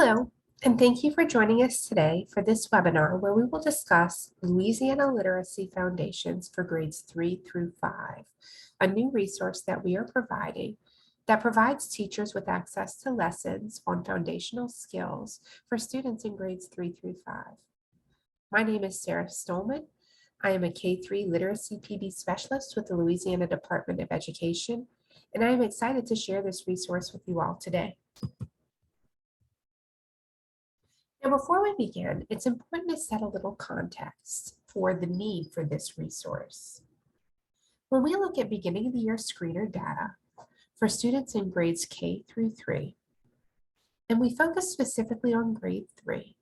Hello, and thank you for joining us today for this webinar where we will discuss Louisiana Literacy Foundations for grades 3 through 5, a new resource that we are providing that provides teachers with access to lessons on foundational skills for students in grades 3 through 5. My name is Sarah Stolman. I am a K-3 Literacy PB Specialist with the Louisiana Department of Education, and I am excited to share this resource with you all today. Now, before we begin, it's important to set a little context for the need for this resource. When we look at beginning of the year screener data for students in grades K through 3, and we focus specifically on grade 3,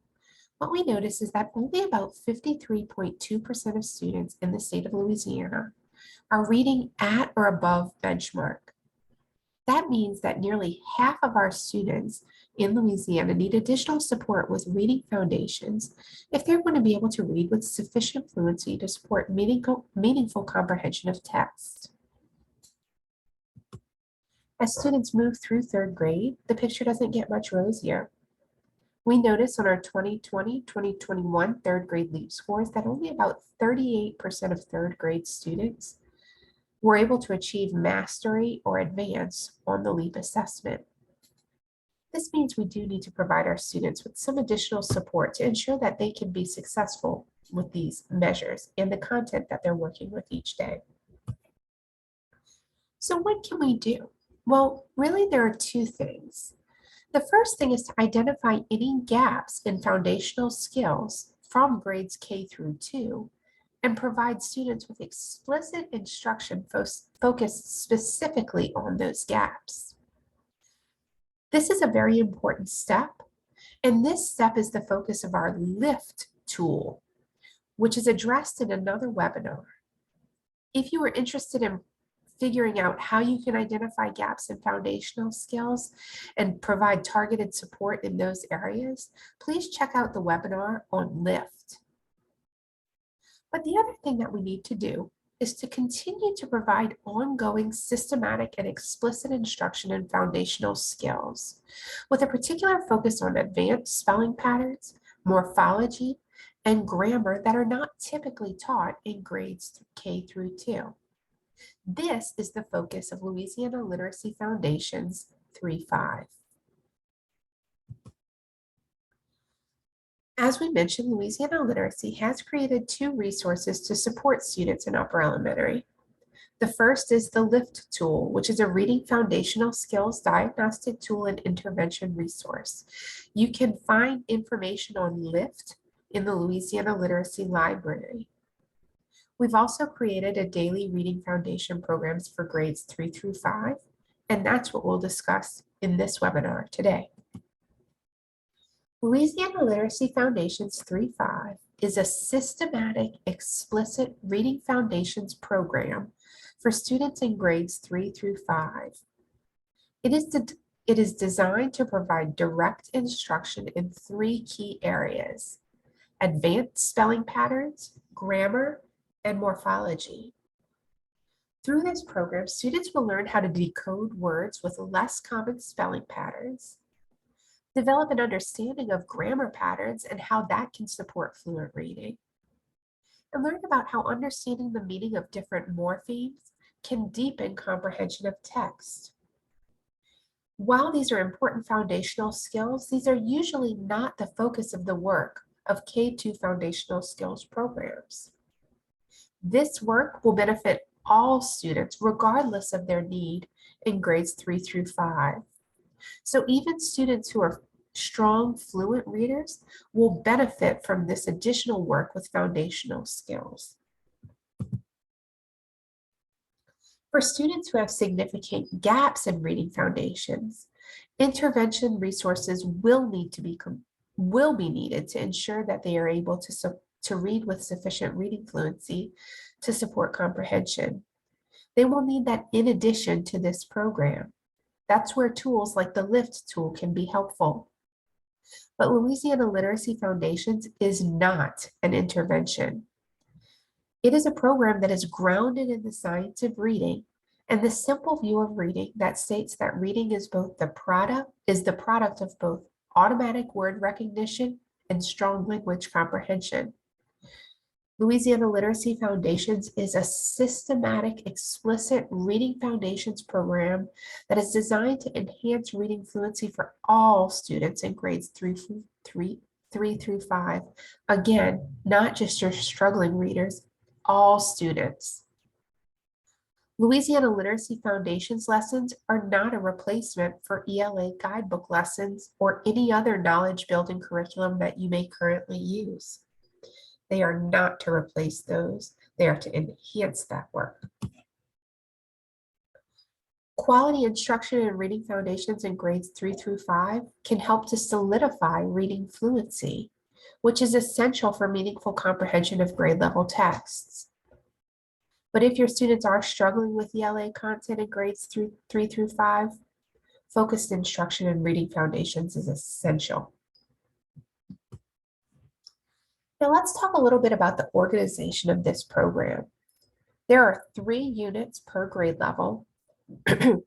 what we notice is that only about 53.2% of students in the state of Louisiana are reading at or above benchmark. That means that nearly half of our students in Louisiana need additional support with reading foundations if they're going to be able to read with sufficient fluency to support meaningful comprehension of text. As students move through third grade, the picture doesn't get much rosier. We notice on our 2020-2021 third grade LEAP scores that only about 38% of third grade students were able to achieve mastery or advance on the LEAP assessment. This means we do need to provide our students with some additional support to ensure that they can be successful with these measures and the content that they're working with each day. So what can we do? Well, really there are two things. The first thing is to identify any gaps in foundational skills from grades K through 2 and provide students with explicit instruction focused specifically on those gaps. This is a very important step, and this step is the focus of our LIFT tool, which is addressed in another webinar. If you are interested in figuring out how you can identify gaps in foundational skills and provide targeted support in those areas, please check out the webinar on LIFT. But the other thing that we need to do is to continue to provide ongoing systematic and explicit instruction in foundational skills, with a particular focus on advanced spelling patterns, morphology, and grammar that are not typically taught in grades K through 2. This is the focus of Louisiana Literacy Foundations 3.5. As we mentioned, Louisiana Literacy has created two resources to support students in upper elementary. The first is the LIFT tool, which is a reading foundational skills diagnostic tool and intervention resource. You can find information on LIFT in the Louisiana Literacy Library. We've also created a daily reading foundation programs for grades 3 through 5, and that's what we'll discuss in this webinar today. Louisiana Literacy Foundations 3.5 is a systematic, explicit reading foundations program for students in grades 3 through 5. It is designed to provide direct instruction in three key areas: advanced spelling patterns, grammar, and morphology. Through this program, students will learn how to decode words with less common spelling patterns, develop an understanding of grammar patterns and how that can support fluent reading, and learn about how understanding the meaning of different morphemes can deepen comprehension of text. While these are important foundational skills, these are usually not the focus of the work of K-2 foundational skills programs. This work will benefit all students regardless of their need in grades 3 through 5. So even students who are strong, fluent readers will benefit from this additional work with foundational skills. For students who have significant gaps in reading foundations, intervention resources will be needed to ensure that they are able to read with sufficient reading fluency to support comprehension. They will need that in addition to this program. That's where tools like the LIFT tool can be helpful. But Louisiana Literacy Foundations is not an intervention. It is a program that is grounded in the science of reading and the simple view of reading that states that reading is the product of both automatic word recognition, and strong language comprehension. Louisiana Literacy Foundations is a systematic, explicit reading foundations program that is designed to enhance reading fluency for all students in grades 3 through 5. Again, not just your struggling readers, all students. Louisiana Literacy Foundations lessons are not a replacement for ELA guidebook lessons or any other knowledge building curriculum that you may currently use. They are not to replace those. They are to enhance that work. Quality instruction in reading foundations in grades 3 through 5 can help to solidify reading fluency, which is essential for meaningful comprehension of grade level texts. But if your students are struggling with ELA content in grades 3 through 5, focused instruction in reading foundations is essential. Now let's talk a little bit about the organization of this program. There are 3 units per grade level, and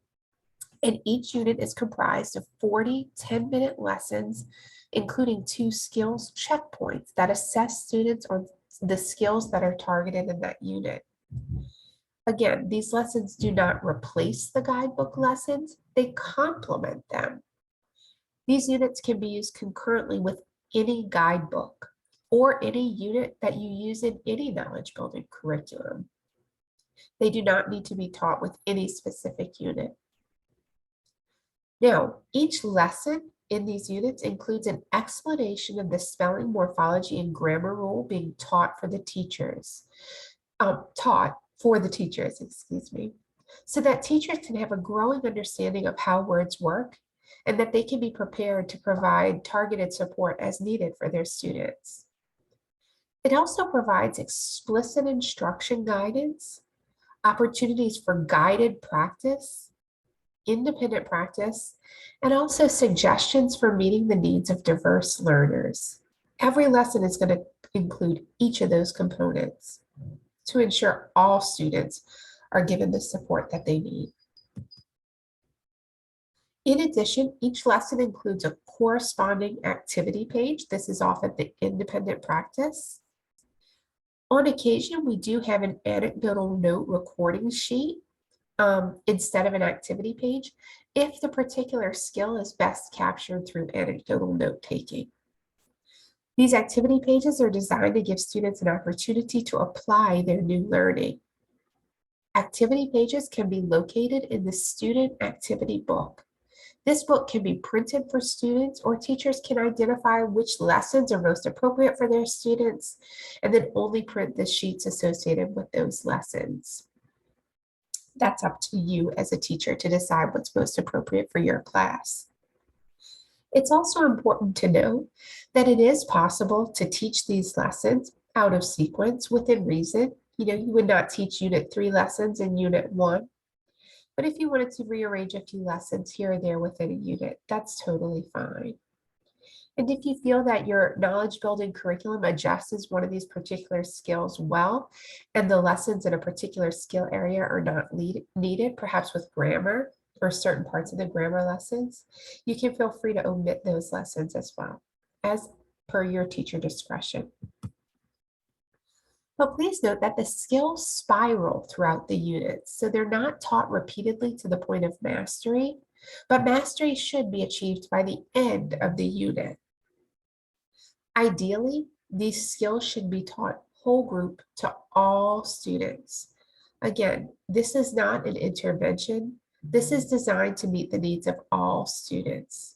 each unit is comprised of 40 10-minute lessons, including 2 skills checkpoints that assess students on the skills that are targeted in that unit. Again, these lessons do not replace the guidebook lessons, they complement them. These units can be used concurrently with any guidebook or any unit that you use in any knowledge building curriculum. They do not need to be taught with any specific unit. Now, each lesson in these units includes an explanation of the spelling, morphology, and grammar rule being taught for the teachers, so that teachers can have a growing understanding of how words work and that they can be prepared to provide targeted support as needed for their students. It also provides explicit instruction guidance, opportunities for guided practice, independent practice, and also suggestions for meeting the needs of diverse learners. Every lesson is going to include each of those components to ensure all students are given the support that they need. In addition, each lesson includes a corresponding activity page. This is often the independent practice. On occasion, we do have an anecdotal note recording sheet instead of an activity page if the particular skill is best captured through anecdotal note taking. These activity pages are designed to give students an opportunity to apply their new learning. Activity pages can be located in the student activity book. This book can be printed for students, or teachers can identify which lessons are most appropriate for their students and then only print the sheets associated with those lessons. That's up to you as a teacher to decide what's most appropriate for your class. It's also important to know that it is possible to teach these lessons out of sequence within reason. You would not teach Unit 3 lessons in Unit 1. But if you wanted to rearrange a few lessons here or there within a unit, that's totally fine. And if you feel that your knowledge building curriculum adjusts one of these particular skills well, and the lessons in a particular skill area are not needed, perhaps with grammar or certain parts of the grammar lessons, you can feel free to omit those lessons as well, as per your teacher discretion. But please note that the skills spiral throughout the units, so they're not taught repeatedly to the point of mastery, but mastery should be achieved by the end of the unit. Ideally, these skills should be taught whole group to all students. Again, this is not an intervention. This is designed to meet the needs of all students.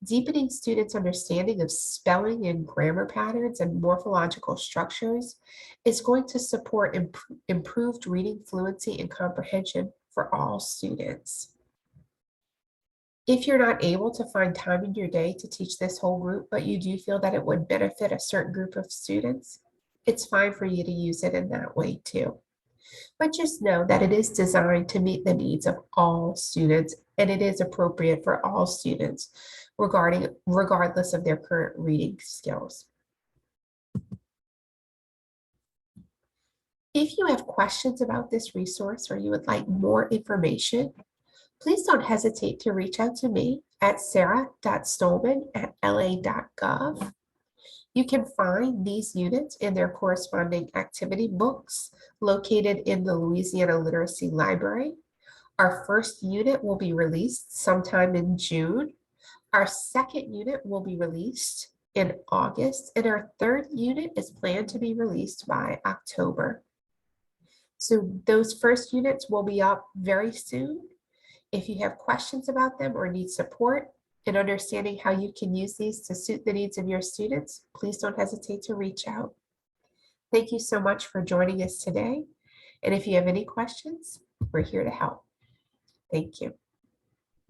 Deepening students' understanding of spelling and grammar patterns and morphological structures is going to support improved reading fluency and comprehension for all students. If you're not able to find time in your day to teach this whole group, but you do feel that it would benefit a certain group of students, it's fine for you to use it in that way too. But just know that it is designed to meet the needs of all students, and it is appropriate for all students regardless of their current reading skills. If you have questions about this resource or you would like more information, please don't hesitate to reach out to me at sarah.stolman@la.gov. You can find these units in their corresponding activity books located in the Louisiana Literacy Library. Our first unit will be released sometime in June. Our second unit will be released in August, and our third unit is planned to be released by October. So those first units will be up very soon. If you have questions about them or need support in understanding how you can use these to suit the needs of your students, please don't hesitate to reach out. Thank you so much for joining us today. And if you have any questions, we're here to help. Thank you.